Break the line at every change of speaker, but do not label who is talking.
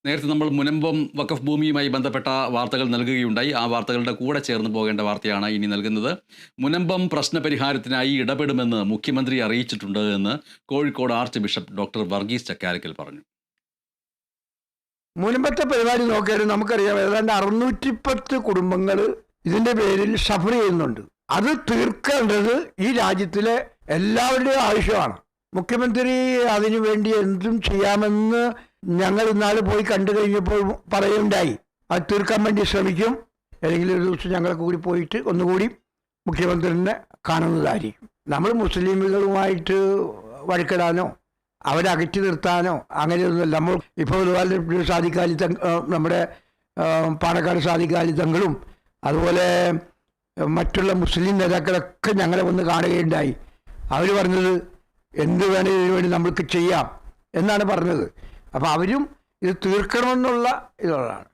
നേരത്തെ നമ്മൾ മുനമ്പം വഖഫ് ഭൂമിയുമായി ബന്ധപ്പെട്ട വാർത്തകൾ നൽകുകയുണ്ടായി. ആ വാർത്തകളുടെ കൂടെ ചേർന്ന് പോകേണ്ട വാർത്തയാണ് ഇനി നൽകുന്നത്. മുനമ്പം പ്രശ്നപരിഹാരത്തിനായി ഇടപെടുമെന്ന് മുഖ്യമന്ത്രി അറിയിച്ചിട്ടുണ്ട് എന്ന് Kozhikode arch bishop doctor Varghese Chakkalakkal പറഞ്ഞു.
മുൻപത്തെ പരിപാടി നോക്കിയാൽ നമുക്കറിയാം ഏതാണ്ട് 610 കുടുംബങ്ങൾ ഇതിന്റെ പേരിൽ സഫർ ചെയ്യുന്നുണ്ട്. അത് തീർക്കേണ്ടത് ഈ രാജ്യത്തിലെ എല്ലാവരുടെയും ആവശ്യമാണ്. മുഖ്യമന്ത്രി അതിനു വേണ്ടി എന്തും ചെയ്യാമെന്ന് ഞങ്ങൾ ഇന്നാൾ പോയി കണ്ടു കഴിഞ്ഞപ്പോൾ പറയുണ്ടായി. അത് തീർക്കാൻ വേണ്ടി ശ്രമിക്കും. ഏതെങ്കിലും ഒരു ദിവസം ഞങ്ങളെ കൂടി പോയിട്ട് ഒന്നുകൂടി മുഖ്യമന്ത്രിനെ കാണുന്നതായിരിക്കും. നമ്മൾ മുസ്ലിമുകളുമായിട്ട് വഴക്കിടാനോ അവരെ അകറ്റി നിർത്താനോ അങ്ങനെയൊന്നുമല്ല. നമ്മൾ ഇപ്പോൾ ഒരുപാട് സാദിഖാലി നമ്മുടെ പാണക്കാട് സാദിഖാലി തങ്ങളും അതുപോലെ മറ്റുള്ള മുസ്ലിം നേതാക്കളൊക്കെ ഞങ്ങളെ വന്ന് കാണുകയുണ്ടായി. അവർ പറഞ്ഞത് എന്ത് വേണേലും ഇതിനു വേണ്ടി നമ്മൾക്ക് ചെയ്യാം എന്നാണ് പറഞ്ഞത്. അപ്പോൾ അവരും ഇത് തീർക്കണമെന്നുള്ള ഇതുള്ളതാണ്.